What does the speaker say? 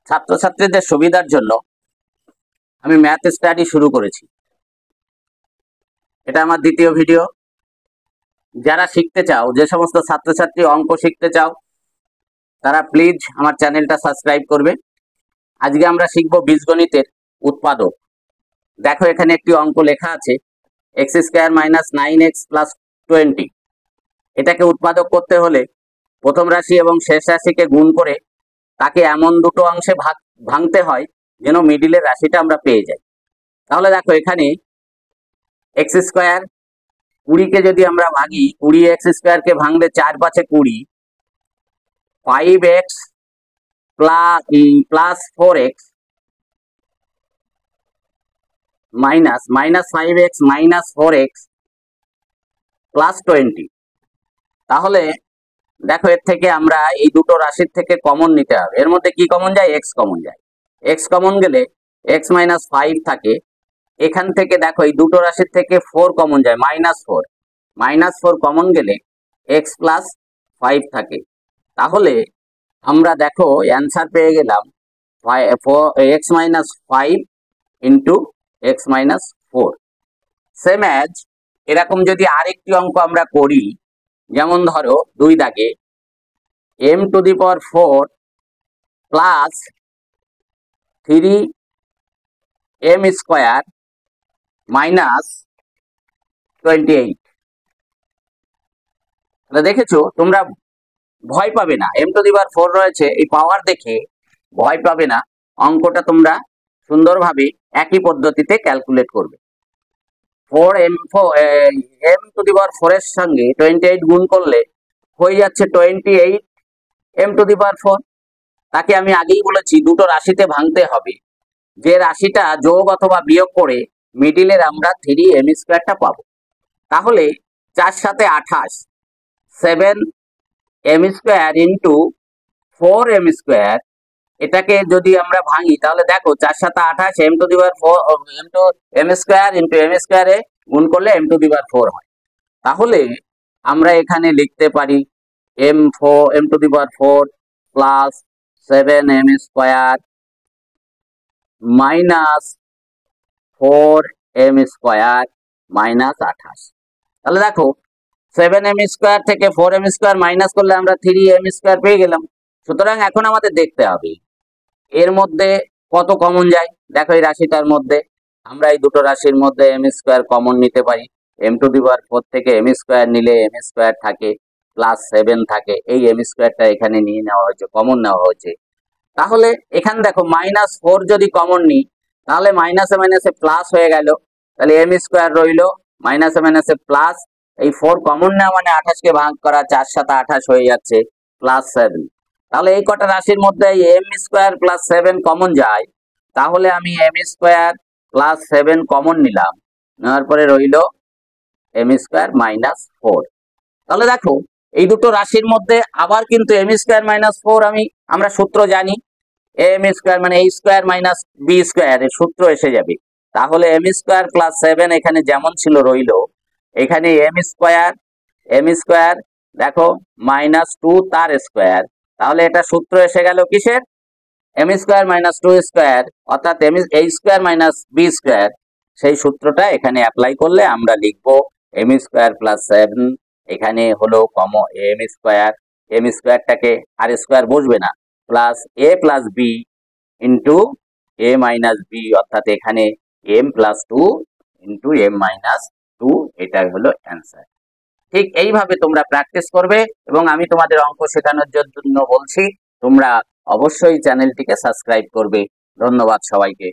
ছাত্রছাত্রীদের সুবিধার জন্য আমি ম্যাথ স্টাডি শুরু করেছি। এটা আমার দ্বিতীয় ভিডিও। যারা শিখতে চাও, যে সমস্ত ছাত্রছাত্রী অঙ্ক শিখতে চাও, তারা প্লিজ আমার চ্যানেলটা সাবস্ক্রাইব করবে। আজকে আমরা শিখব বীজগণিতের উৎপাদক। দেখো এখানে একটি অঙ্ক লেখা আছে, x square minus 9x plus 20। এটাকে উৎপাদক করতে হলে প্রথম রাশি এবং শেষ রাশিকে গুণ করে তাকে এমন দুটো অংশে ভাঙতে হয় যেন মিডিলের রাশিটা আমরা পেয়ে যাই। তাহলে দেখো এখানে এক্স স্কোয়ার 20কে যদি আমরা ভাঙি, 20x স্কোয়ারকে ভাঙলে 4 5 20, 5x plus 4x minus 5x minus 4x plus 20। তাহলে দেখো এর থেকে আমরা এই দুটো রাশির থেকে কমন নিতে হবে। এর মধ্যে কি কমন যায়? এক্স কমন যায়। এক্স কমন গেলে x মাইনাস 5 থাকে। এখান থেকে দেখো এই দুটো রাশির থেকে 4 কমন যায়, মাইনাস 4 কমন গেলে x প্লাস 5 থাকে। তাহলে আমরা দেখো অ্যান্সার পেয়ে গেলাম x minus 5 into x minus 4। Same as এরকম যদি আরেকটি অঙ্ক আমরা করি, যেমন ধরো 2 দাগে m⁴ plus 3m square minus 28। দেখেছো তোমরা ভয় পাবে না, m⁴ রয়েছে, এই পাওয়ার দেখে ভয় পাবে না। অঙ্কটা তোমরা সুন্দরভাবে একই পদ্ধতিতে ক্যালকুলেট করবে। m⁴ এর সঙ্গে 28 গুণ করলে হয়ে যাচ্ছে 28m⁴। তাকে আমি আগেই বলেছি দুটো রাশিতে ভাঙতে হবে, যে রাশিটা যোগ অথবা বিয়োগ করে মিডিলের আমরা 3m² পাবো। তাহলে 4 7 28, 7m² ইন্টু 4m²। এটাকে যদি আমরা ভাঙি তাহলে দেখো 4 7 28, m² ইন্টু m² এ গুণ করলে m⁴ হয়। তাহলে আমরা এখানে লিখতে পারি m⁴ plus 7m² minus 4m² minus 28। তাহলে দেখো 7m² থেকে 4m² মাইনাস করলে আমরা 3m² পেয়ে গেলাম। সুতরাং এখন আমাদের দেখতে হবে এর মধ্যে কত কমন যায়। দেখো এই রাশিটার মধ্যে আমরা এই দুটো রাশির মধ্যে m² কমন নিতে পারি। m⁴ থেকে m² নিলে m² থাকে, প্লাস 7 থাকে। এই m²টা এখানে নিয়ে নেওয়া হয়েছে, কমন নেওয়া হয়েছে। তাহলে এখানে দেখো -4 যদি কমন নিই তাহলে মাইনাসে মাইনাসে প্লাস হয়ে গেল। তাহলে m² রইল, মাইনাসে মাইনাসে প্লাস। এই 4 কমন নেওয়া মানে 28কে ভাগ করা, 4 7 28 হয়ে যাচ্ছে, প্লাস 7। তাহলে এই কটা রাশির মধ্যে m² প্লাস 7 কমন যায়। তাহলে আমি m² প্লাস 7 কমন নিলাম, নেওয়ার পরে রইল m² মাইনাস 4। তাহলে দেখো এই দুটো রাশির মধ্যে আবার কিন্তু m² মাইনাস 4 আমরা সূত্র জানি, m² মানে a² মাইনাস b² এর সূত্র এসে যাবে। তাহলে m² প্লাস 7 এখানে যেমন ছিল রইল, এখানে m² দেখো -2 তার স্কোয়ার। তাহলে এটা সূত্র এসে গেল কিসের? m² মাইনাস 2² অর্থাৎ a² মাইনাস b²। সেই সূত্রটা এখানে অ্যাপ্লাই করলে আমরা লিখব m² প্লাস 7, এখানে হলো m²টাকে আর স্কোয়ার বসবে না, plus a plus b into a minus b, অর্থাৎ এখানে m plus 2 into m minus 2। এটা হলো অ্যান্সার। ঠিক এইভাবে তোমরা প্র্যাকটিস করবে এবং আমি তোমাদের অঙ্ক শেখানোর জন্য বলছি তোমরা অবশ্যই চ্যানেলটিকে সাবস্ক্রাইব করবে। ধন্যবাদ সবাইকে।